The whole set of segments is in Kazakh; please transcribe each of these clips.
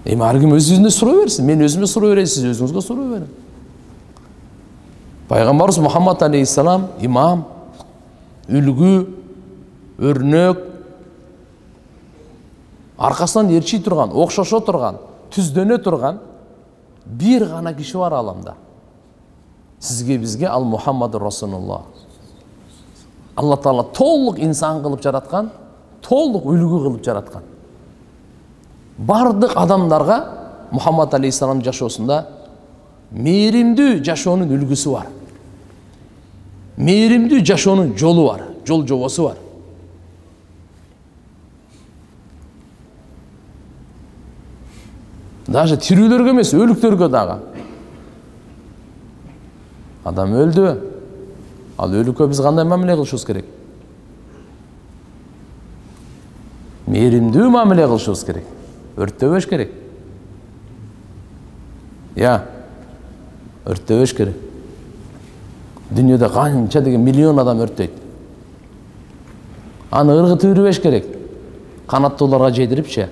Эми ар ким өз-өзүнө суроо берсин. Мен өзүмө суроо берейин, сиз өзүңүзгө суроо берин. Пайгамбарыбыз Мухаммад алейхиссалам имам, үлгү, өрнөк, аркасынан эрчи турган, окшошо турган, түздөнө турган бир гана киши бар аламда. Сизге бизге ал Мухаммад Расулуллах. Алла Таала толук инсан кылып жараткан, толук үлгү кылып жараткан. Бардык адамдарга Мухаммад алейхиссалам жашоосунда мээримдүү жашоонун үлгүсү бар. Мээримдүү жашоонун жолу бар, жол жобосу бар. Даже тирүүлөргө эмес, өлүктөргө дагы. Адам өлдү. Ал өлүккө биз кандай мамиле кылышыбыз керек? Мээримдүү мамиле кылышыбыз керек. Өрттөбөш керек. Өрттөбөш керек. Дүйнөдө канча деген миллион адам өрттөйт. Аны ыргытып керек. Канаттууларга жедирипчи.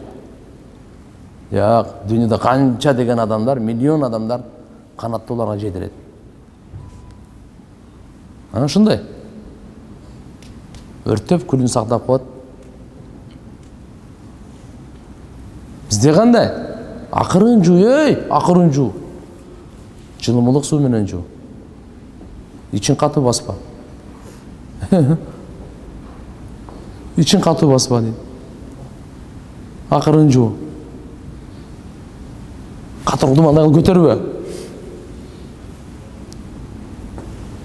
Дүйнөдө канча деген адамдар, миллион адамдар канаттууларга жедирет. Ана ушундай. Өрттөп күлүн сактап коет. Бизде кандай? Акырын жуу, акырын жуу. Жылымылык суу менен жуу. İçin katı basma. İçin katı basma deydi. Akırın жуу. Катырдым андай кылып көтөрбө.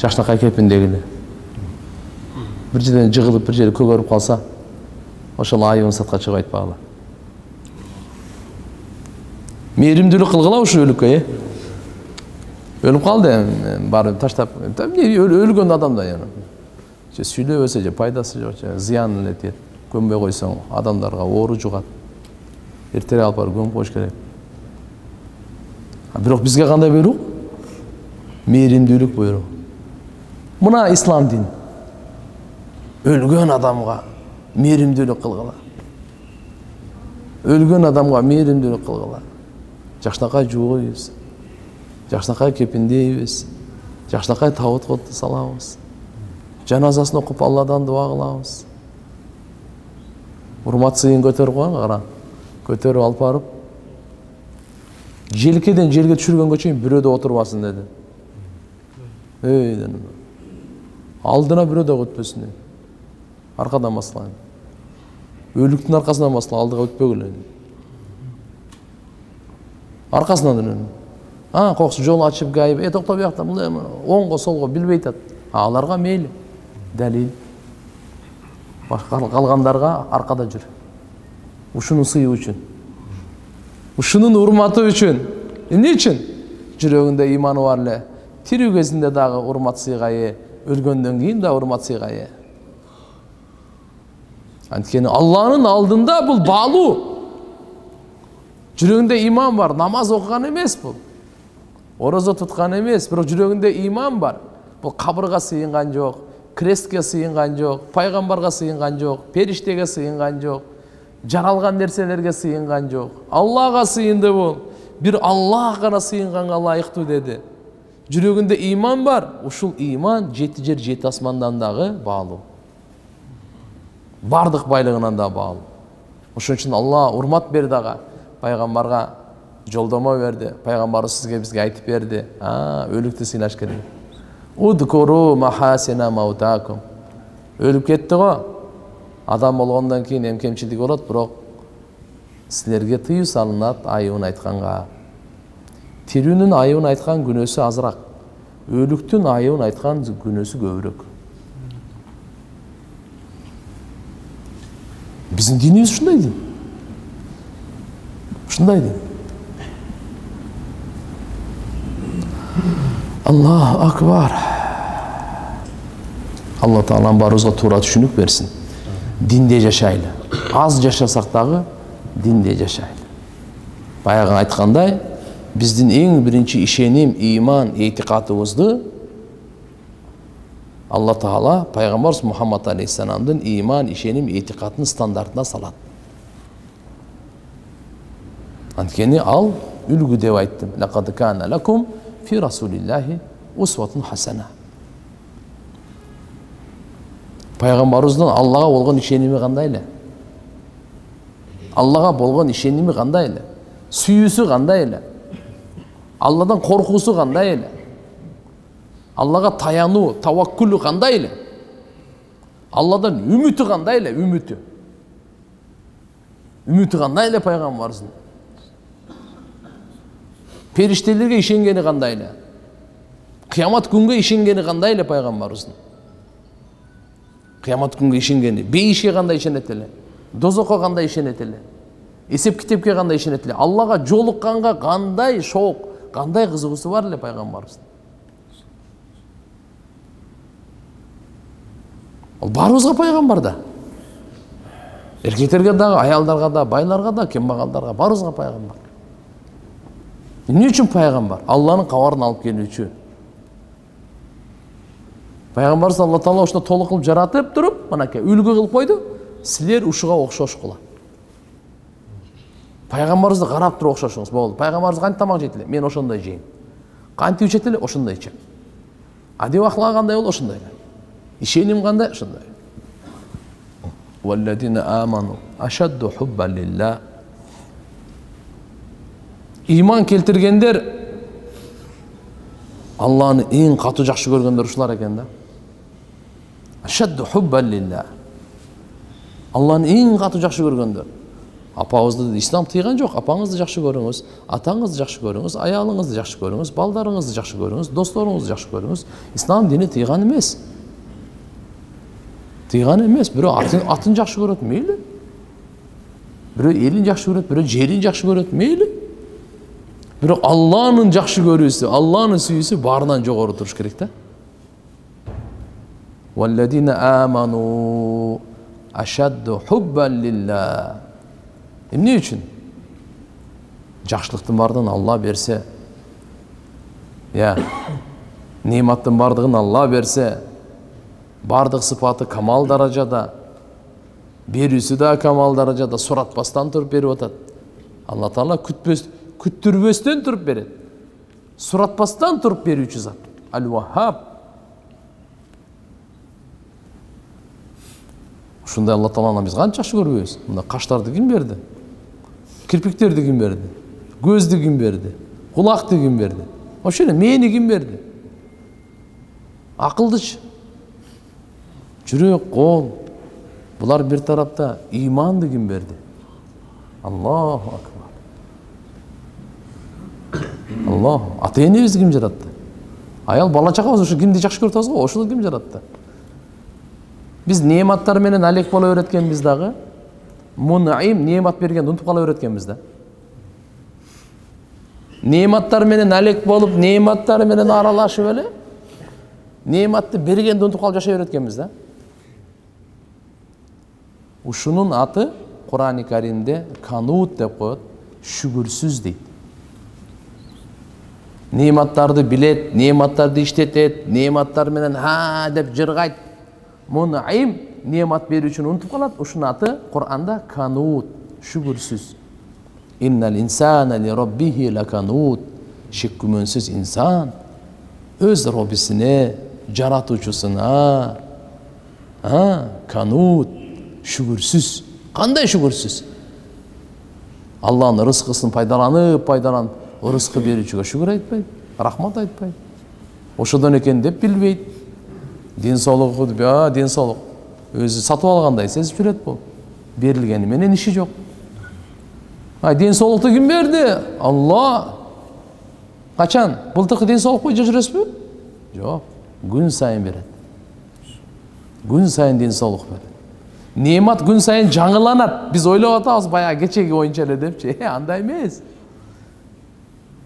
Жашнакай кепиндегиле. Бир жерден жыгылып, бир жерде көгөрүп калса, ошол айыбын сатка чыгып айтпагыла. Мээримдүүлүк кылгыла ушу өлүккө, Өлүп калды, барып таштап, өлгөн адам да яна. Сүйлөбөсө же пайдасы жок, зыян эле тиет. Көмбөй койсоң, адамдарга оору жугат. Эртерээк алып барып көмүп коюш керек. Бирок бизге кандай буйрук? Мээримдүүлүк буйрук. Мына ислам дин. Өлгөн адамга мээримдүүлүк кылгыла. Өлгөн адамга мээримдүүлүк кылгыла. Жакшынакай жууйбуз. Жакшынакай кепиндейбиз. Жакшынакай табыт коту салабыз. Жаназасын окуп Алладан дуа кылабыз. Урмат сыйын көтөрүп койгон, кара. Көтөрүп алып барып, желкеден жерге түшүргөнгө чейин бирөө да отурбасын деди. Алдына бирөө да өтпөсүн деди. Аркадан басылайын. Өлүктүн аркасынан басыла, алдыга өтпөгүлө. Аркасынан дөнөн. Коксу жол ачып кайып, токто буякта, оңго солго билбей атат. Аларга мейли. Далил. Калгандарга аркада жүр. Ушунун сыйы үчүн. Ушунун урматы үчүн. Эмне үчүн? Жүрөгүндө иманы бар эле. Тирүү кезинде дагы урмат сыйгайы, өлгөндөн кийин да урмат сыйгайы. Анткени Алланын алдында бул баалуу. Жүрөгүндө иман бар, намаз окуган эмес бул. Орозо туткан эмес, бирок жүрөгүндө иман бар. Бул кабырга сыйынган жок, крестке сыйынган жок, пайгамбарга сыйынган жок, периштеге сыйынган жок, жаралган нерселерге сыйынган жок. Аллага сыйынды бул. Бир Аллах гана сыйынганга ылайыктуу деди. Жүрөгүндө иман бар, ушул иман 7 жер 7 асмандан дагы баалуу. Бардык байлыгынан да баалуу. Ошон үчүн Алла урмат берди ага, пайгамбарга жолдомо берди. Пайгамбар сизге бизге айтып берди. Өлүктү сыйлаш керек. Удкуру махасина маутакум. Өлүп кетти го. Адам болгондон кийин эмкемчилик болот, бирок силерге тыюу салынат айыбын айтканга. Тирүүнүн айыбын айткан күнөөсү азыраак. Өлүктүн айыбын айткан күнөөсү көбүрөөк. Биздин динибиз ушундай дин. Ушундай дин. Аллаху акбар. Алла Таалам барыбызга туура түшүнүк берсин. Динде жашайлы. Аз жашасак дагы динде жашайлы. Баягы айткандай, биздин эң биринчи ишеним, иман, этикадыбызды Алла Таала пайгамбарыбыз Мухаммад алейхиссаламдын иман, ишеним, этикадынын стандартына салат. Анткени ал үлгү деп айттым. Лaqad kana lakum fi rasulillahi uswatun hasana. Пайгамбарыбыздын Аллага болгон ишеними кандай эле? Аллага болгон ишеними кандай эле? Сүйүүсү кандай эле? Алладан коркуусу кандай эле? Аллага таянуу, таваккулу кандай эле? Алладан үмүтү кандай эле? Үмүтү кандай эле пайгамбарыбыздын? Периштелерге ишенгени кандай эле? Кыямат күнгө ишенгени кандай эле пайгамбарыбыздын? Кыямат күнгө ишенгени, бейишке кандай ишенет эле? Дозокко кандай ишенет эле? Эсеп китепке кандай ишенет эле? Аллага жолукканга кандай шоок, кандай кызыгуусу бар эле пайгамбарыбыздын? Ал барыбызга пайгамбар да. Эркектерге да, аялдарга да, байларга да, кембагалдарга барыбызга пайгамбар. Эмне үчүн пайгамбар? Алланын кабарын алып келүүчү. Пайгамбарыбыз Алла Таала ошондо толук кылып жаратып туруп, мынакей үлгү кылып койду. Силер ушуга окшош кыла. Пайгамбарыбызды карап туруп окшошуңуз болду. Пайгамбарыбыз кантип тамак жейт эле? Мен ошондой жейм. Кантип ичет эле? Ошондой ичем. Адеп аклагы кандай болду? Ошондой эле. Ишеним кандай? Ошондой. Валладина аману ашадду хуббан лилла. Иман келтиргендер Алланы эң катуу жакшы көргөндөр ушулар экен да. Ашадду хуббан лилла. Алланы эң катуу жакшы көргөндөр. Апаңызды ислам тыйган жок. Апаңызды жакшы көрүңүз, атаңызды жакшы көрүңүз, аялыңызды жакшы көрүңүз, балдарыңызды жакшы көрүңүз, досторуңузду жакшы көрүңүз. Ислам дини тыйган эмес. Тыйган эмес. Бирөө атын жакшы көрөт, мейли. Бирөө элин жакшы көрөт, бирөө жерин жакшы көрөт, мейли. Бирөө Алланын жакшы көрүүсү, Алланын сүйүүсү баарынан жогору туруш керек да. Валладина аману ашадду хуббан лилла. Эмне үчүн? Жакшылыктын бардыгын Алла берсе, нематтын бардыгын Алла берсе, бардык сыпаты камал даражада, берүүсү да камал даражада, суратпастан туруп берип атат. Алла Таала күттүрбөстөн туруп берет. Суратпастан туруп берүүчү зат. Ал-Ваххаб. Ушундай Алла Тааланы биз канча жакшы көрбөйбүз? Мына каштарды ким берди? Кирпиктерди ким берди? Көздү ким берди? Кулакты ким берди? Ошо эле мени ким берди? Акылдычы? Жүрөк, кол. Булар бир тарапта. Иманды ким берди? Аллаху акбар. Аллах. Ата-энебизди ким жаратты? Аял бала чагабыз ушу кимди жакшы көрүп атабыз го? Ошону ким жаратты? Biz nemаттар менен алек боло öğreткенбиз дагы. Мунаим немат бергенди унутуп кала öğreткенбиз да. Нематтар менен алек болуп, нематтар менен аралашып эле нематты бергенди унутуп калып жашай öğreткенбиз да. Ушунун аты Кур'ан-ы Каримде канут деп коет, шүгүрсүз дейт. Нематтарды билет, нематтарды иштетет, нематтар менен деп жыргайт. Мунаим немат берүүчүнү унутуп калат. Ушунун аты Кур'анда канут, шүгүрсүз. Иннал инсана ли раббихи лаканут. Шек күмөнсүз инсан өз Роббисине, жаратуучусуна канут, шүгүрсүз. Кандай шүгүрсүз? Алланын рызкысын пайдаланып, рызкы берүүчүгө шүгүр айтпайт, рахмат айтпайт. Ошодон экен деп билбейт. Ден соолугу, ден соолук өзү сатып алгандай сезип жүрөт бул. Берилгени менен иши жок. Ден соолукту ким берди? Алла. Качан? Былтыркы ден соолук боюнча жүрөсүзбү? Жок. Күн сайын берет. Күн сайын ден соолук берет. Немат күн сайын жаңыланат. Биз ойлоп атабыз баягы кечеги боюнча эле депчи. Андай эмес.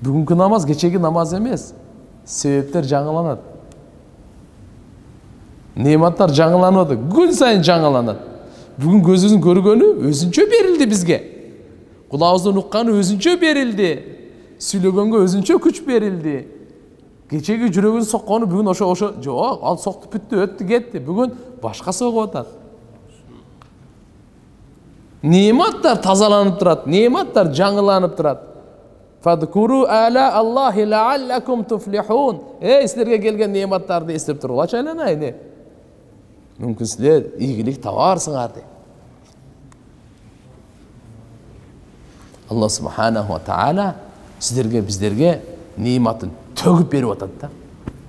Бүгүнкү намаз кечеги намаз эмес. Себептер жаңыланат. Нематтар жаңыланып атат. Күн сайын жаңыланат. Бүгүн көзүбүздүн көргөнү өзүнчө берилди бизге. Кулабыздын укканы өзүнчө берилди. Сүйлөгөнгө өзүнчө күч берилди. Кечеги жүрөгүн соккону бүгүн ошо жок, ал сокту бүттү, өттү, кетти. Бүгүн башка согуп атат. Нематтар тазаланып турат, нематтар жаңыланып турат. Fadkuru ala Allahi la'allakum tuflihun. Sizlerге келген нематтарды эстеп тургула чайланайын. Мүмкүн силер ийгилик табарсыңар дейт. Алла субханаху ва таала сіздерге биздерге нематын төгүп берип атат да.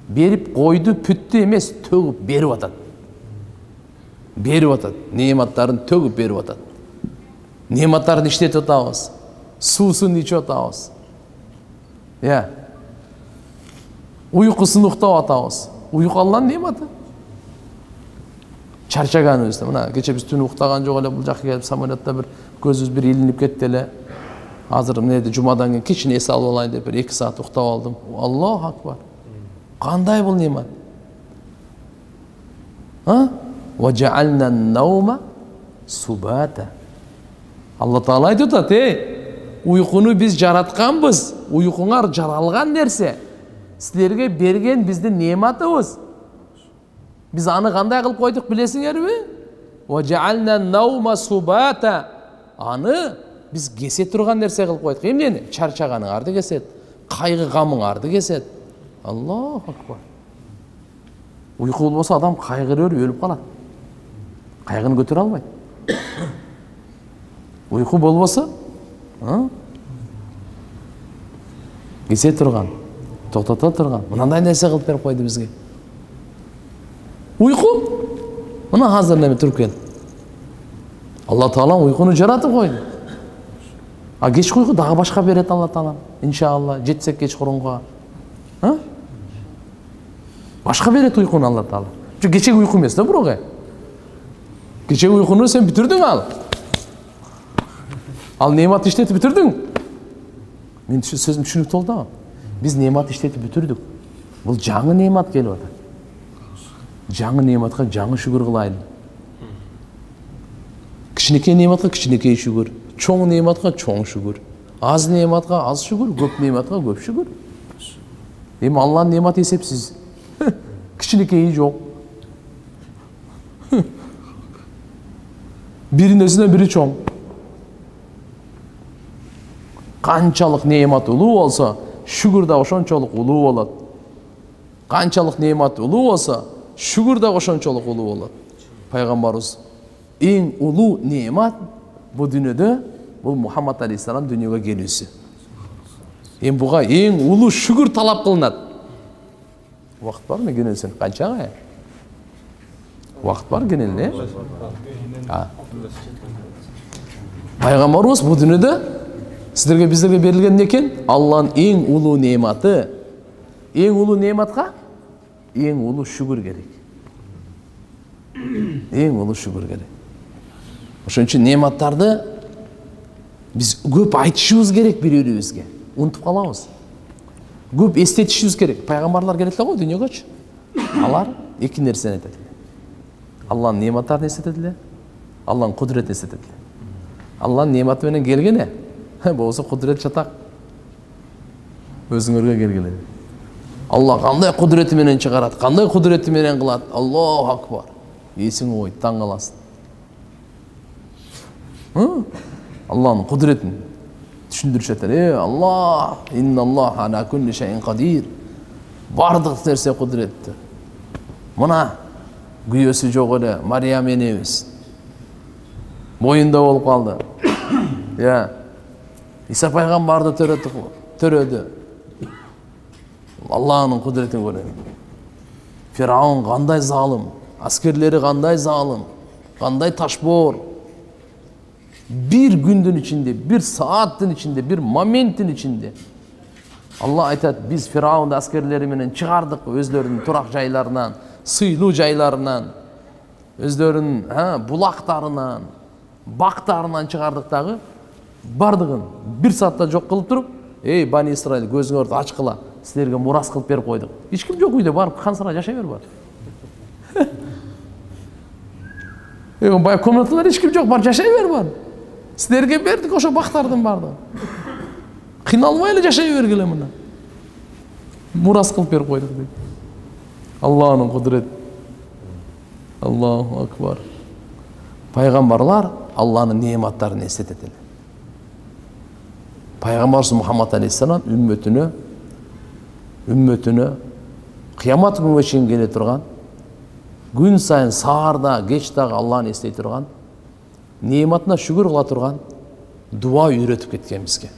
Берип койду, бүттү эмес, төгүп берип атат. Берип атат. Нематтарын төгүп берип атат. Нематтарын иштетип атабыз. Суусун ичип атабыз. Уйкусун уктап атабыз. Уйку Алланын нематы. Чарчаганыбызда. Мына кече биз түнү уктаган жок эле, бул жакка келип самолетте бир көзүбүз бир илинип кетти эле. Азыр эмнеде жумадан кийин кичине эс алып алайын деп бир 2 саат уктап алдым. Аллаху акбар. Кандай бул немат? Ва жаална ан-наума субата. Алла Таала айтып атат, уйкуну биз жаратканбыз. Уйкуңар жаралган нерсе. Силерге берген биздин нематыбыз. Biz anı qanday qılып koyduk bilesingерби? Ва жаална ан-наума субата. Anı biz кесе турган нерсе кылып койдук. Эмнени? Чарчаганыңарды кесет, кайгы камыңарды кесет. Аллаху акбар. Уйку болбосо адам кайгырып өлүп калат. Кайгыны көтөрө албайт. Уйку болбосо, кесе турган, токтото турган. Мындай нерсе кылып берип койду бизге. Уйку? Мына азыр неме туруп кел. Алла Таала уйкуну жаратып койду. А кечки уйку дагы башка берет Алла Таала. Иншалла, жетсек кечкурунга. Башка берет уйкуну Алла Таала. Кечеги уйку эмес да бирок. Кечеги уйкуну сен бүтүрдүң ал. Ал немат иштетип бүтүрдүң. Мен сөзүм түшүнүктүү болду да. Биз немат иштетип бүтүрдүк. Бул жаңы немат келип атат. Жаңы нематка жаңы шүгүр кылайлы. Кичинекей нематка кичинекей шүгүр, чоң нематка чоң шүгүр, аз нематка аз шүгүр, көп неmatка көп шүгүр. Эми Алланын нематы эсепсиз. Кичинекейи жок. Биринесине бири чоң. Канчалык немат улуу болсо, шүгүр да ошончолук улуу болот. Канчалык немат улуу болсо, шүгүр да ошончолук улуу болот. Пайгамбарыбыз эң улуу немат бул дүйнөдө бул Мухаммад алейхиссалам дүйнөгө келүүсү. Эми буга эң улуу шүгүр талап кылынат. Убакыт барбы кенелсен? Канчага? Убакыт бар кенеле? Пайгамбарыбыз бул дүйнөдө сиздерге биздерге берилген экен? Алланын эң улуу нематы. Эң улуу нематка эң улуу шүгүр керек. Эң улуу шүгүр керек. Ошон үчүн нематтарды биз көп айтышыбыз керек бири-бирибизге. Унутуп калабыз. Көп эстетишибиз керек. Пайгамбарлар келет эле го дүйнөгөчү. Алар эки нерсени айтат эле. Алланын нематтарын эстетет эле, Алланын кудуретин эстетет эле. Алланын нематы менен келгене, болсо кудурет жатак. Өзүңөргө келгиле. Алла кандай кудурети менен чыгарат, кандай кудурети менен кылат. Аллаху акбар. Эсиң ой, таң каласың. Алланын кудуретин түшүндүрүшөт эле. Аллах, инналлах ала кулли шайин кадир. Бардык нерсе кудуреттүү. Мына күйөөсү жок эле Мариям энебиз моюнда болуп калды. Иса пайгамбарды төрөдү. Алланын кудуретин көрөм. Фираун кандай залым, аскерлери кандай залым, кандай ташбоор. Bir gündün içinde, bir saatin içinde, bir momentin içinde. Allah aytат, biz Firavun askerleri menен çıkardık özlerinin turak jaylarından, sıylı jaylarından, özlerinin bulaklarından, baktarından çıkardık dağı. Bardığın bir saatte жоқ kılıp durup, ey Bani İsrail gözüңөрдү açkıla, sizlerge muras kılıp berip koyduk. Hiç kim yok uydu, barıp kansıra yaşay ver var. Baya komnatalar hiç kim yok, bar yaşay ver var. Sizlerge berdik oşo baktardın bardı. Kıynalmayla yaşay vergile mına. Muras kılıp berip koyduk deyip. Allah'ın kudret. Allahu akbar. Peygamberler Allah'ın nimetlerini estetediler. Пайғамбарымыз Мұхаммад алейхиссалам үмметіне қиямат күнге шейін келе тұрған, күн сайын саарда, кечтағы Алланы естей тұрған, нематына шүгір қыла тұрған, дуа үйретіп кеткен бізге.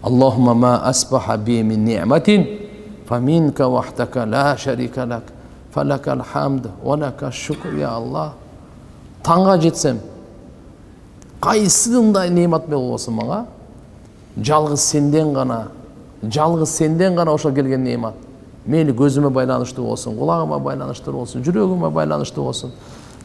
Аллахумма ма асбаха би мин ни'матин фаминка вахдака ла шарика лак фалакал хамд ва лака шукр я Аллах. Таңға жетсем, қайсысындай немат болсын маңа, жалғыз сенден ғана ошо келген немат. Мені көзіме байланышты болсын, құлағыма байланышты болсын, жүрегіме байланышты болсын,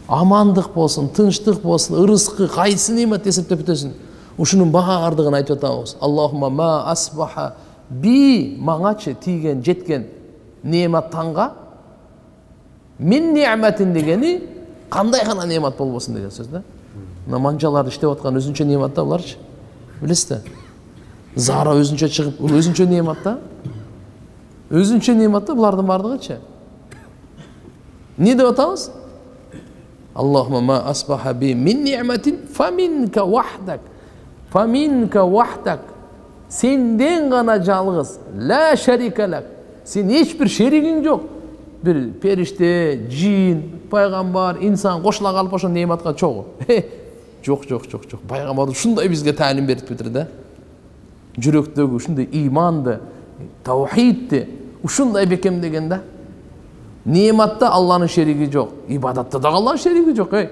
амандық болсын, тыныштық болсын, ырысқы, қайсы немат есептеп бітесін. Ушунун бардығын айтып атабыз. Аллахумма ма асбаха би маңачы тиген, жеткен немат таңға, мин ни'матин дегени қандай ғана немат болсын деген сөз да. Манжаларды іштеп отқан өзінше немат та бұларшы. Білесіздер? Зара өзінше шығып, бұл өзінше немат та. Өзінше немат та бұлардың бардығычы. Не деп атамыз? Аллахумма ма асбаха би мин ни'матин фаминка вахдак. Фаминка вахдак. Сенден ғана жалғыз. Ла шарика лак. Сен ешбір шеригің жоқ. Bir perişte, cin, пайғамбар, insan қошыла қалып ошо нематқа чоғы. Жоқ. Пайғамбар шундай бізге тәлім беріп кетір да. Жүректегі шундай иманды, таухидті, шундай бекем деген да. Нематта Алланың шериги жоқ, ибадатта да Алланың шериги жоқ.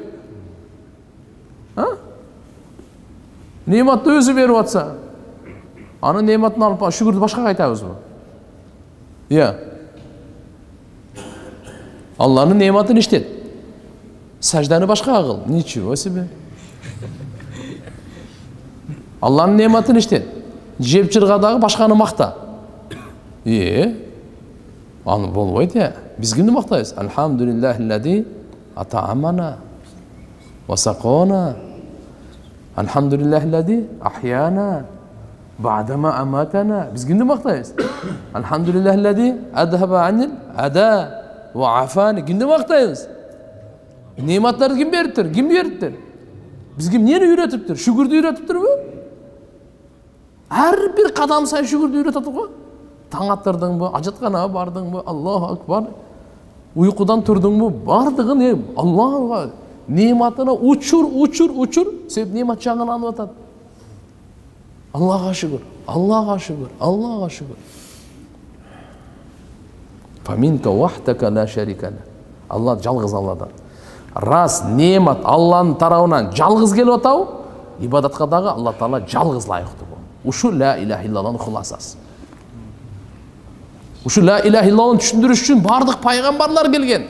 Нематты өзі беріп атса, аны нематын алып шүгірді башқа қайтабыз ба? Allah'ın nimetini işlet. Secdeni başka ağıl. Ничего себе. Allah'ın nimetini işlet. Жеп жырғадағы başkanı мақта. Аны болбайды ya. Biz kimdi maqtayız? Elhamdülillahillezî at'amana ve sakana. Elhamdülillahillezî ahyana ba'dama amatana. Biz kimdi maqtayız? Elhamdülillahillezî adhaba anil ada. Afani kimdi maqtayız? Nematlardı kim beriptir? Kim beriptir? Bizge neni үйретiptir? Şükürdü үйретiptir mi? Her bir kadam sen şükürdü үйретip mı? Taң attırdın mı? Acıtkana bardın mı? Allahu akbar. Uykudan turdun mu? Bardığın ne? Allah'a nematına uçur. Sebep nemat жаңын anıp atat. Allah'a şükür. Faminka wahdaka la sharika la. Allah жалғыз Алладан. Рас немат Алланың тарауынан жалғыз келіп атау, ибадатқа дағы Алла Таала жалғыз лайықты бол. Ушу ла иляха иллаллахның хуласасы. Ушу ла иляха иллаллахны түшүндүрүш үчүн бардык пайгамбарлар келген.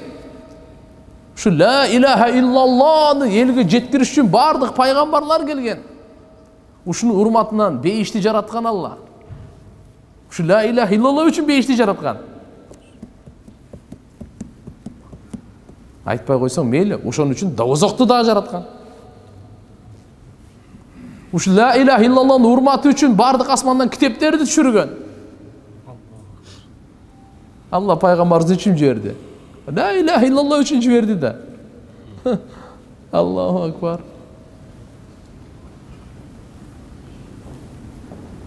Ушу ла иляха иллаллахны элге жеткириш үчүн бардык пайгамбарлар келген. Ушунун урматынан бейишти жараткан Алла. Ушу ла иляха иллаллах үчүн бейишти жараткан. Айтпай қойсаң мейлі, ошон үшін дозоқты да жаратқан. Ушу ла иляха иллаллахның урматы үшін бардық асмандан китептерді түшірген. Алла пайғамбарымызды үшін жіберді. Ла иляха иллаллах үшін жіберді да. Аллаху акбар.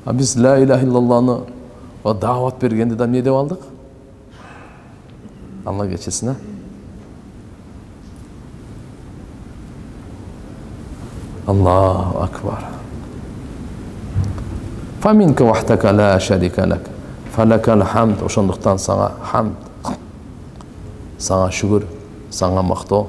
Biz la ilahe illallah'ını o davet bергенде да не деп алдық? Allah geçesin ha. Allahu akbar. Faminka wahdaka la sharika lak. Falakal hamd. Ошондуктан сага хамд. Сага шүгүр, сага мактоо.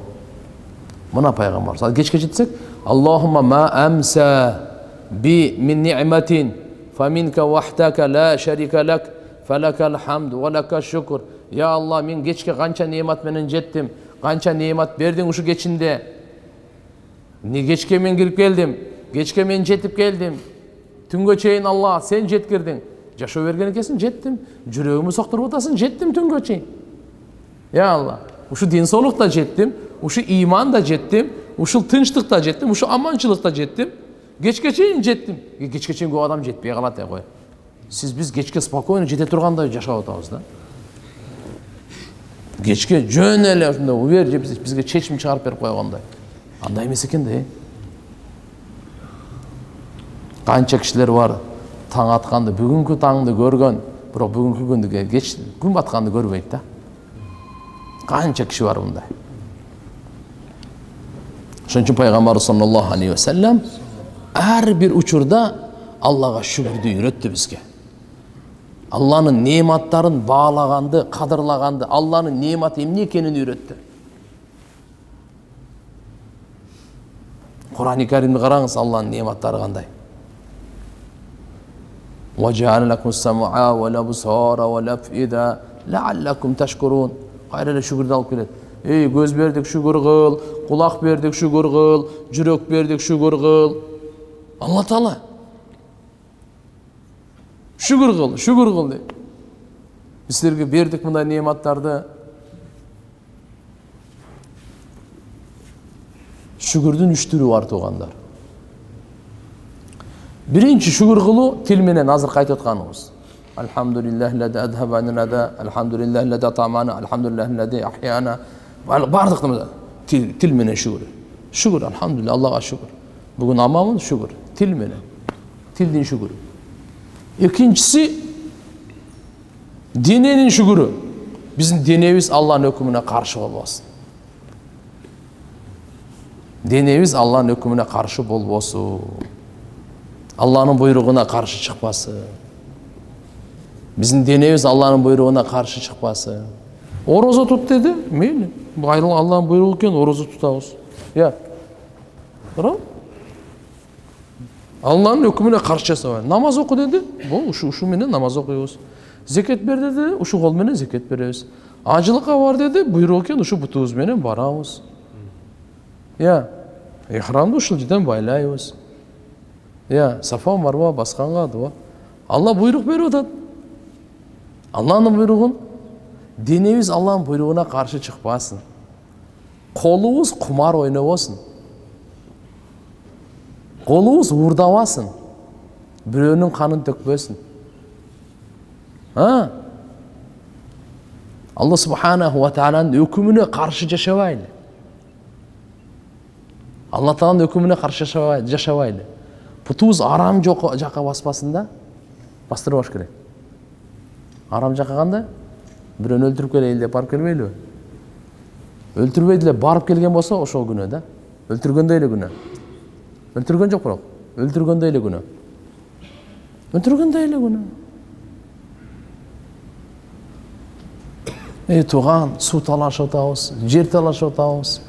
Мына пайгамбар. Кечке жетсек, Аллахумма ма амса би мин ни'матин faminka wahdaka la sharika lak. Falakal hamd wa laka şükür. Ya Allah, men kечке канча немат менен жеттим. Канча немат бердиң ушу кечинде. Кечке мен кирип келдим, кечке мен жетип келдим. Түнгө чейин Алла сен жеткирдиң. Жашоо берген экенсиң, жеттим. Жүрөгүмү соктуруп атасың, жеттим түнгө чейин. Ya Allah, ушу дин соолукта жеттим, ушу иман да жеттим, ушул тынчтыкта жеттим, ушу аманчылыкта жеттим. Кечке чейин жеттим. Кечке чейин көп адам жетпей калат кой. Биз кечке спокойно жете тургандай жашап атабыз да. Кечке жөн эле ушундай убер жеп бизге чечим чыгарып берип койгондой. Андай эмес экен да. Канча кишилер бар таң атканды, бүгүнкү таңды көргөн, бирок бүгүнкү күндү кеч күн батканды көрбөйт да. Канча киши бар мындай. Ошон үчүн пайгамбар саллаллаху алейхи ва саллям ар бир учурда Аллага шүгүрдү үйрөттү бизге. Алланын неаматтарын баалаганды, кадырлаганды, Алланын неаматы эмне экенин үйрөттү. Кур'ан-ы Каримди караңыз, Алланын неаматтары кандай. وَجَعَلَ لَكُمُ السَّمْعَ وَالْأَبْصَارَ وَالْأَفْئِدَةَ لَعَلَّكُمْ تَشْكُرُونَ. Кайра эле шүгүрдү алып келет. Көз бердик шүгүр кыл, кулак бердик шүгүр кыл, жүрөк бердик шүгүр кыл. Алла Таала шүгүр кыл дейт. Биз силерге бердик мындай неаматтарды. Шүгүрдүн 3 түрү бар туугандар. Биринчи шүгүр кылуу тил менен азыр айтып атканыбыз. Алхамдулиллахи лази адхаба аннада, алхамдулиллахи лази атамана, алхамдулиллахи лази ахяна. Бардык тил менен шүгүр. Шүгүр, алхамдулилlah, Аллага шүгүр. Бүгүн аманмын, шүгүр. Тил менен. Тилдин шүгүрү. Экинчиси дененин шүгүрү. Биздин денебиз Алланын өкүмүнө каршы болбосун. Денебиз Алланын өкүмүнө каршы болбосун. Алланын буйругуна каршы чыкпасын. Биздин денебиз Алланын буйругуна каршы чыкпасын. Орозо тут деди, мейли. Алланын буйругу экен, орозо тутабыз. Алланын өкүмүнө каршы жасабай. Намаз оку деди, ушу менен намаз окуйбуз. Зекет бер деди, ушу кол менен зекет беребиз. Ажылыкка бар деди, буйрук экен, ушу бутубуз менен барабыз. Ихрамды ушул жерден байлайбыз. Сафа Марва басканга дуа. Алла буйрук берип атат. Алланын буйругун денебиз Алланын буйругуна каршы чыкпасын. Колубуз кумар ойнобосун. Колубуз уурдабасын. Бирөөнүн канын төкпөсүн. Алла субханаху ва тааlanın өкүмүнө каршы жашабайлы. Алла Тааланын өкүмүнө каршы жашабайлы. Путубуз арам жака баспасын да, бастырбаш керек. Арам жака кандай? Бирөөнү өлтүрүп келейин деп барып келбейлиби? Өлтүрбөйт эле барып келген болсо ошол күнөө да. Өлтүргөндө эле күнөө. Өлтүргөн жок бирок, өлтүргөндө эле күнөө. Өлтүргөндө эле күнөө. Тууган, суу талашып атабыз, жер талашып атабыз.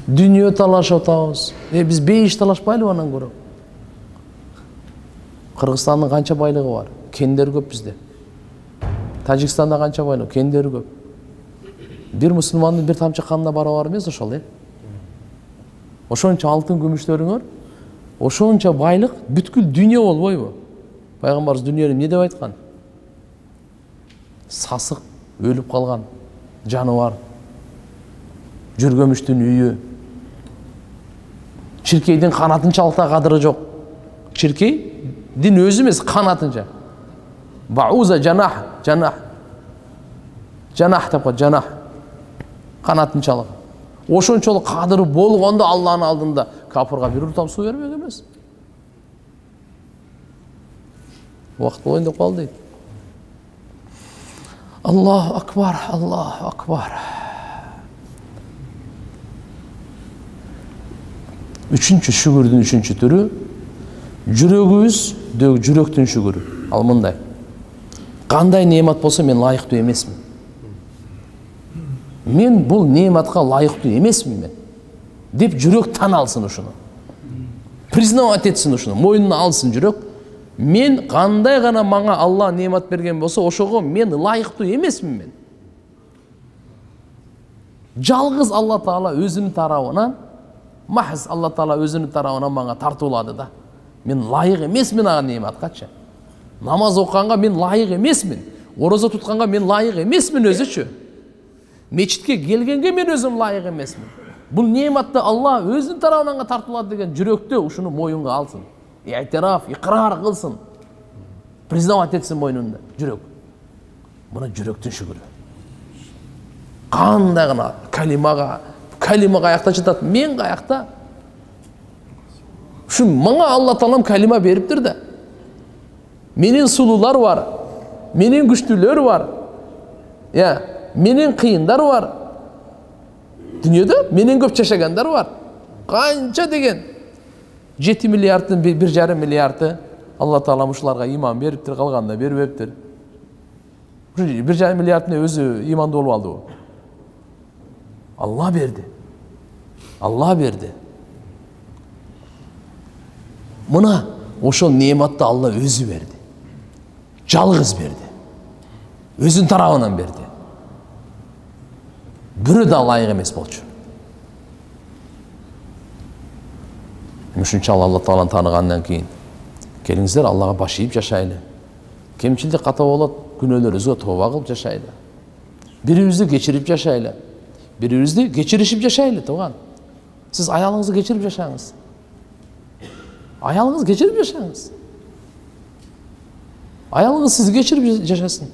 Дүйнө талашып атабыз. Биз бейиш талашпайлыбы анан көрө? Кыргызстандын канча байлыгы бар? Кендер көп бизде. Тажикстанда канча байлык? Кендер көп. Бир мусулмандын бир тамчы канына барабар эмес ошол, Ошончо алтын күмүштөрүңөр, ошончо байлык бүткүл дүйнө болбойбу? Пайгамбарыбыз дүйнөнү эмне деп айткан? Сасык, өлүп калган жаныбар, жүргөмүштүн үйү. Чиркейдин канатынчалык кадыры жок. Чиркейдин өзү эмес, канатынча. Бауза жанах деп кой, жанах. Канатынчалык. Ошончолук кадыры болгондо Алланын алдында капырга бир уртам суу бербек эмес. Убакыт болоюн деп калды дейт. Аллаху акбар, Аллаху акбар. Üçüncü şükürdün üçüncü türü жүрөгүбүз жүрөктүн шүгүрү. Ал мындай. Кандай неамат болсо мен лайыктуу эмесмин. Мен бул неаматка лайыктуу эмесмин мен. Деп жүрөк тан алсын ушуну. Признавать этсин ушуну, мойнуна алсын жүрөк. Мен кандай гана мага Алла неамат берген болсо, ошого мен лайыктуу эмесмин мен. Жалгыз Алла Таала өзүнүн тарабынан, махз Алла Таала өзүнүн тарабынан мага тартуулады да. Мен лайык эмесмин ага неаматкачы. Намаз окуганга мен лайык эмесмин. Орозо тутканга мен лайык эмесмин өзүчү. Мечитке келгенге мен өзүм лайык эмесмин. Бул неаматты Алла өзүнүн тарабынан тартуулады деген жүрөктө ушуну моюнга алсын. Айтираф, икрар кылсын. Признавать этсин мойнунда жүрөк. Мына жүрөктүн шүгүрү. Кандай гана калимага аякта жатат, мен аякта Şu manga Allah Taalam kalima beriptir da. Menin sulular var. Menin güçlüler var. Ya, menin kıyınlar var. Dünyada menin köp yaşaganlar var. Kança degen 7 milyardın 1,5 milyardı Allah Taala uşularga iman beriptir, kalganda berбепtir. 1,5 milyardın özü imanda olup aldı o. Allah berdi. Allah berdi. Mına oşol nematты Allah özü berdi. Жалгыз berdi. Özün tarabынан berdi. Biri de layık emes bolчу. Ушунча Allah Taalаны tanıгандан кийин келиңиздер Аллага баш ийип жашайлы. Кемчилдик ката болот, күнөөлөрүбүзгө тооба кылып жашайлы. Бирибизди кечирип жашайлы. Бирибизди кечиришип жашайлы, тууган. Сиз аялыңызды кечирип жашаңыз. Аялыңыз кечирип жашаңыз. Аялыңыз сизди кечирип жашасын.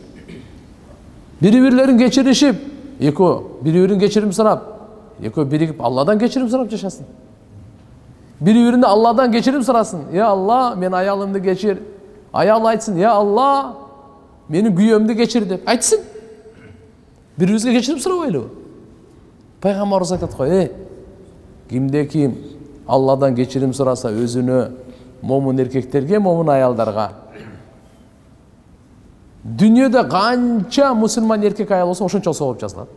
Бири-бирлерин кечиришип, экөө бири-бирин кечирим сурап, экөө биригип Алладан кечирим сурап жашасын. Бири-бирине Алладан кечирим сурасın. Ya Allah, men ayalımды кечир. Ayal айтсын, ya Allah, менин күйөөмдү кечир деп айтсын. Бирибизге кечирим сурабайлы. Пайгамбарыбыз айтат го, кимде ким Алладан кечирим сураса өзүнө, момун эркектерге, момун аялдарга. Dünyada kança Müslüman erkek ayal olsa oşunça sevap жазылат.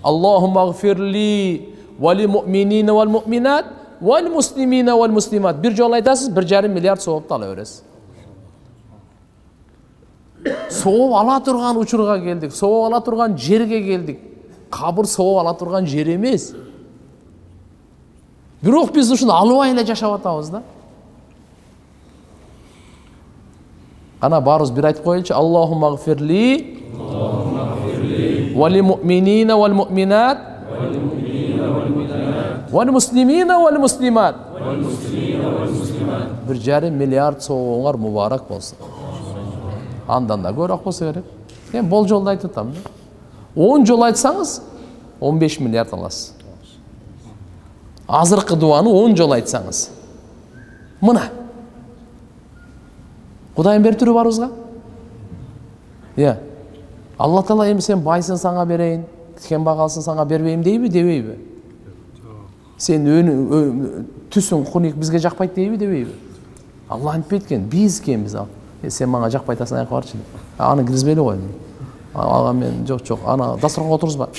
Allahumma gfirli ve li mu'minina vel mu'minat vel muslimina vel muslimat. Bir jol aytasız 1,5 milyard sevap ala beresiz. Sevap ala turgan uçurga geldik. Sevap ala turgan жерге geldik. Kabir sevap ala turgan jer emes. Бирок биз ушуну албай эле жашап атабыз да. Ana barız bir ayet koyulcu. Allahumma gfirli ve li mu'minina vel mu'minat vel muslimina vel muslimat. 1,5 milyard soğuğunlar mübarek olsun. Andan da görək bolsa gerek. Ben bol jolda aytıp atam da. 10 jol aytsanız 15 milyard alasız. Azırkı duanı 10 jol aytsanız. Mına. Kudayın bir türü var uzga. Ya. Allah Taala endi sen bayсын sana bereyin, ken bakalsın sana berбейм deyби, debeybi? Sen tüsün kunik bizge jakpayt deybi, debeybi? Allah antip etken, biz kenbiz al. Sen bana jakpaytasan ayak barçı. Ana kirgizbeyli koy. Ağa men çok ana dasturga oturuzba.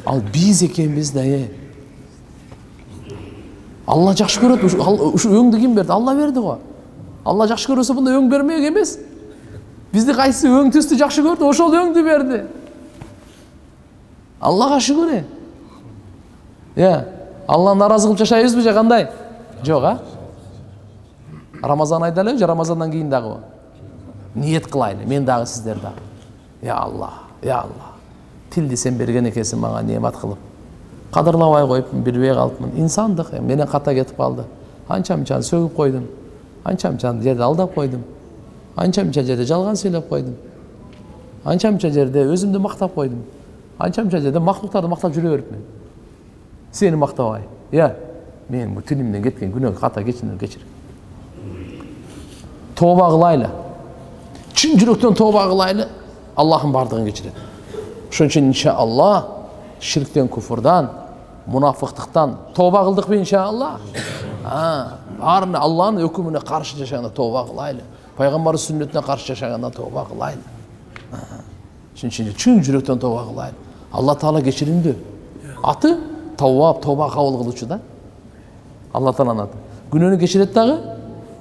Al biz ekenbiz da Allah jakşı görөт. Uşu öňdü kim berdi? Allah berdi go. Allah jakşı görse bunda öň bermeyek emes. Bizdi kayсы öň tüstü jakşı gördü, oşol öňdü berdi. Allah'a şükür. Ya, Allah narazı kılıp yaşayızbı je kanday? Jok ha? Ramazan ayda эле, Ramazandan kийин dagı o. Niyet kılaylı, men dagı sizler dagı. Ya Allah, ya Allah. Tildi sen bergen ekesin bana nimet kılıp. Kadırlabay koyup berбей kalıpmın. İnsandık, menen kata ketip kaldı. Ança-mınçаны sögüp koydum. Ança-mınçаны jerde aldap koydum. Ança-mınça jerde жалган söylep koydum. Ança-mınça jerde özümdü maktap koydum. Ança-mınça jerde mahluktardı maktap jüre beripmen. Seni maktabay. Ya, men bu tilimden ketken günök kata geçir. Toba kılaylı. Çin жүрөктөн toba kılaylı. Allah'ın bardığını geçirir. Şunun için inşallah şirkten, küfürden, münafıklıktan toba kıldık mı inşallah? Barını Allah'ın hükümüne karşı yaşayanda toba kılaylı. Peygamberin sünnetine karşı yaşayanda toba kılaylı. Şunun için çin жүрөктön toba kılaylı. Allah Teala geçirindi. Atı tavvab, toba kabul kılıcı da. Allah Teala'nın adı. Gününü geçiret dağı,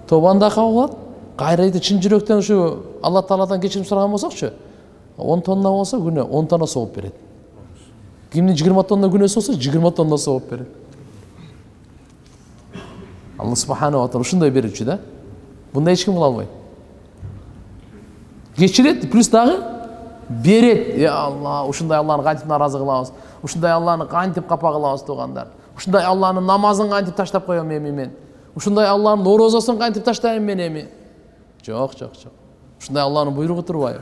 tobanı da kabul kılat. Gayrıydı çin жүрөктөн şu Allah Teala'dan geçirim soragan bolsakçı. 10 tonna olsa güne 10 tonna soğup beredi. Kimnin 20 tonna günesi olsa 20 tonna soğup beredi. Allah subhanahu wa ta'ala şunday berүүчү da. Bunda hiç kim kıla almaydı. Geçiret plus dağı beret. Ya Allah, uşunday Allah'ın kantip narazı kılabız. Uşunday Allah'ın kantip kapa kılabız tuğanlar. Uşunday Allah'ın namazın kantip taştap koyam men. Uşunday Allah'ın orozaсын kantip taştayım men emi. Çok. Uşunday Allah'ın buyruğu turbayı.